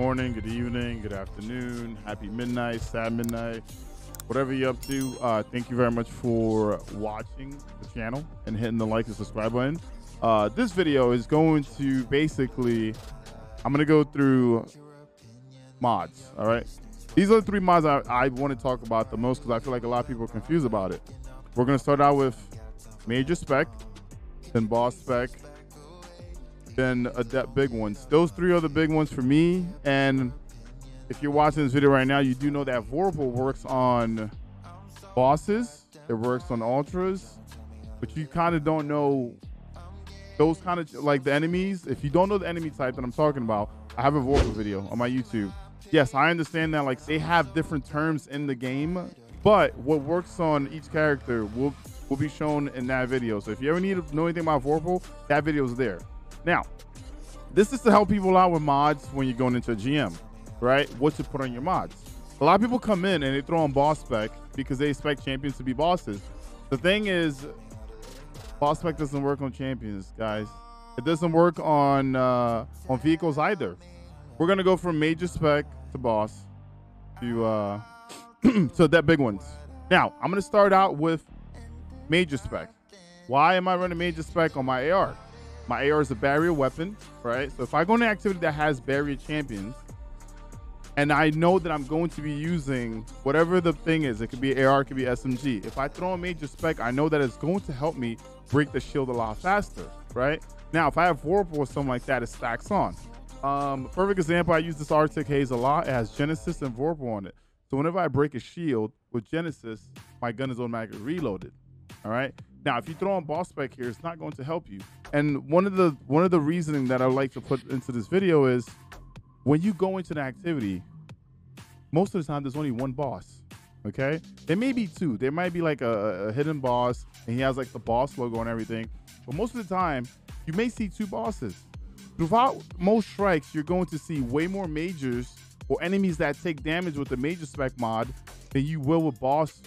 morning, good evening, good afternoon, happy midnight, sad midnight, whatever you're up to. Thank you very much for watching the channel and hitting the like and subscribe button. This video is going to basically, I'm going to go through mods, all right? These are the three mods I want to talk about the most because I feel like a lot of people are confused about it. We're going to start out with Major Spec, then Boss Spec, then ADEPT big ones. Those three are the big ones for me. And if you're watching this video right now, you do know that Vorpal works on bosses, it works on ultras, but you kind of don't know those kind of like the enemies. If you don't know the enemy type that I'm talking about, I have a Vorpal video on my YouTube. Yes, I understand that like they have different terms in the game, but what works on each character will be shown in that video. So if you ever need to know anything about Vorpal, that video is there. Now, this is to help people out with mods when you're going into a GM, right? What to put on your mods. A lot of people come in and they throw on Boss Spec because they expect champions to be bosses. The thing is, Boss Spec doesn't work on champions, guys. It doesn't work on vehicles either. We're gonna go from Major Spec to Boss to to that big ones. Now, I'm gonna start out with Major Spec. Why am I running Major Spec on my AR? My AR is a barrier weapon, right? So if I go into an activity that has barrier champions, and I know that I'm going to be using whatever the thing is, it could be AR, it could be SMG. If I throw a Major Spec, I know that it's going to help me break the shield a lot faster, right? Now, if I have Vorpal or something like that, it stacks on. Perfect example, I use this Arctic Haze a lot. It has Genesis and Vorpal on it. So whenever I break a shield with Genesis, my gun is automatically reloaded, all right? Now, if you throw on Boss Spec here, it's not going to help you. And one of the reasoning that I like to put into this video is when you go into an activity, most of the time there's only one boss, okay? There may be two. There might be like a hidden boss and he has like the boss logo and everything. But most of the time, you may see two bosses. Throughout most strikes, you're going to see way more majors or enemies that take damage with the Major Spec mod than you will with Boss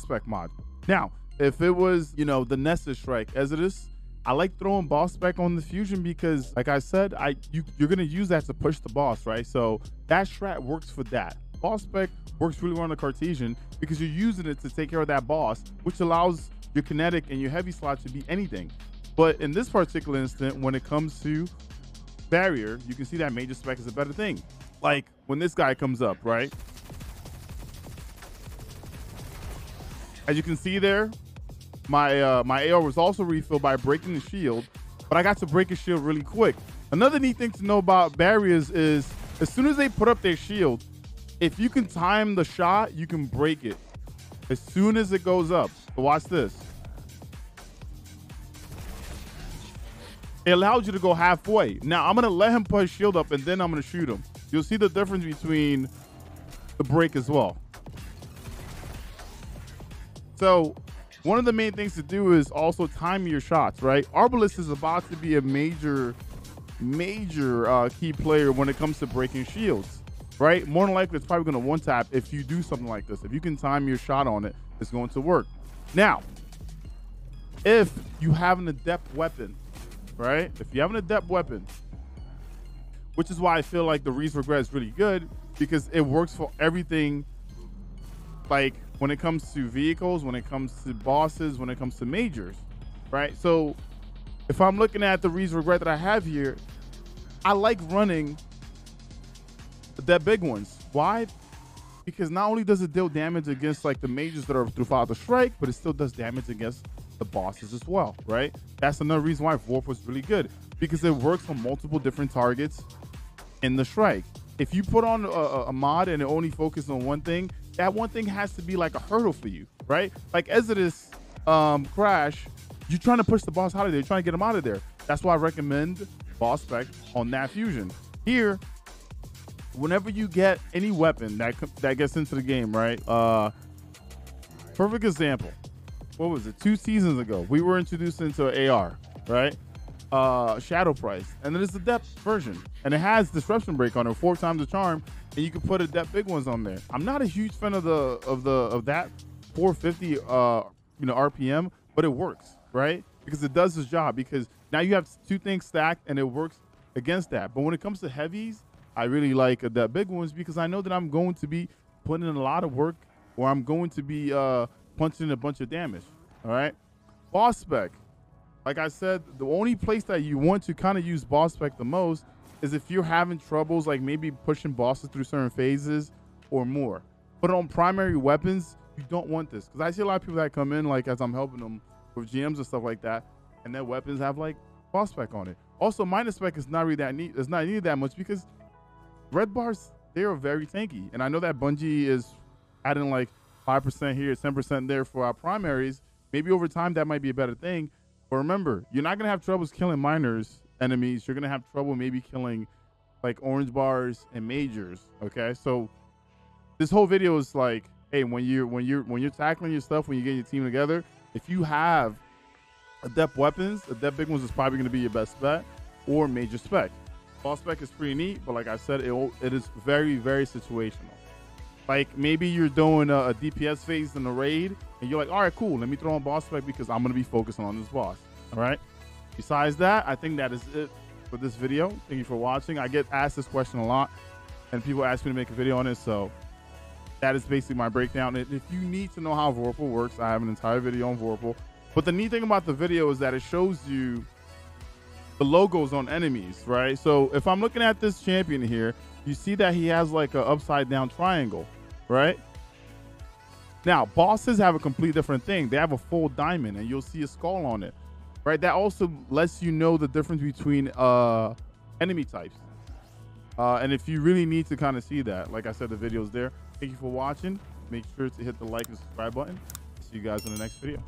Spec mod. Now, if it was, you know, the Nessus strike as it is, I like throwing Boss Spec on the fusion because, like I said, you're gonna use that to push the boss, right? So that strat works for that. Boss Spec works really well on the Cartesian because you're using it to take care of that boss, which allows your kinetic and your heavy slot to be anything. But in this particular instant, when it comes to barrier, you can see that Major Spec is a better thing. Like when this guy comes up, right? As you can see there, my AR was also refilled by breaking the shield, but I got to break a shield really quick. Another neat thing to know about barriers is as soon as they put up their shield, if you can time the shot, you can break it as soon as it goes up. So watch this. It allows you to go halfway. Now I'm gonna let him put his shield up and then I'm gonna shoot him. You'll see the difference between the break as well. So one of the main things to do is also time your shots, right? Arbalest is about to be a major key player when it comes to breaking shields, right? More than likely, it's probably going to one-tap if you do something like this. If you can time your shot on it, it's going to work. Now, if you have an ADEPT weapon, right? If you have an ADEPT weapon, which is why I feel like the Reese Regret is really good because it works for everything, like when it comes to vehicles, when it comes to bosses, when it comes to majors, right? So if I'm looking at the Reese Regret that I have here, I like running the big ones. Why? Because not only does it deal damage against like the majors that are throughout the strike, but it still does damage against the bosses as well, right? That's another reason why Vorpal is really good because it works on multiple different targets in the strike. If you put on a mod and it only focuses on one thing, that one thing has to be like a hurdle for you, right? Like Exodus Crash, you're trying to push the boss out of there, you're trying to get him out of there. That's why I recommend Boss Spec on that fusion. Here, whenever you get any weapon that gets into the game, right? Perfect example. What was it? 2 seasons ago, we were introduced into an AR, right? Shadow Price, and then it's the ADEPT version, and it has Disruption Break on it, 4 times the charm, and you can put ADEPT big ones on there. I'm not a huge fan of that 450 RPM, but it works, right? Because it does its job. Because now you have 2 things stacked, and it works against that. But when it comes to heavies, I really like ADEPT big ones because I know that I'm going to be putting in a lot of work, or I'm going to be punching a bunch of damage. All right. Boss Spec. Like I said, the only place that you want to kind of use Boss Spec the most is if you're having troubles, like maybe pushing bosses through certain phases or more. But on primary weapons, you don't want this, because I see a lot of people that come in, like as I'm helping them with GMs and stuff like that, and their weapons have like Boss Spec on it. Also, minus spec is not really that neat. It's not needed that much because red bars, they are very tanky, and I know that Bungie is adding like 5% here, 10% there for our primaries. Maybe over time that might be a better thing. But remember, you're not gonna have troubles killing minors enemies. You're gonna have trouble maybe killing like orange bars and majors. Okay, so this whole video is like, hey, when you're tackling your stuff, when you get your team together, if you have ADEPT weapons, ADEPT big ones is probably gonna be your best bet, or major spec. Boss Spec is pretty neat, but like I said, it is very, very situational. Like maybe you're doing a DPS phase in a raid, and you're like, all right, cool, let me throw on Boss Spec because I'm gonna be focusing on this boss. All right. Besides that, I think that is it for this video. Thank you for watching. I get asked this question a lot, and people ask me to make a video on it, so that is basically my breakdown. If you need to know how Vorpal works, I have an entire video on Vorpal. But the neat thing about the video is that it shows you the logos on enemies, right? So if I'm looking at this champion here, you see that he has like an upside down triangle, right? Now, bosses have a complete different thing. They have a full diamond, and you'll see a skull on it, right? That also lets you know the difference between enemy types. And if you really need to kind of see that, like I said, the video's there. Thank you for watching. Make sure to hit the like and subscribe button. See you guys in the next video.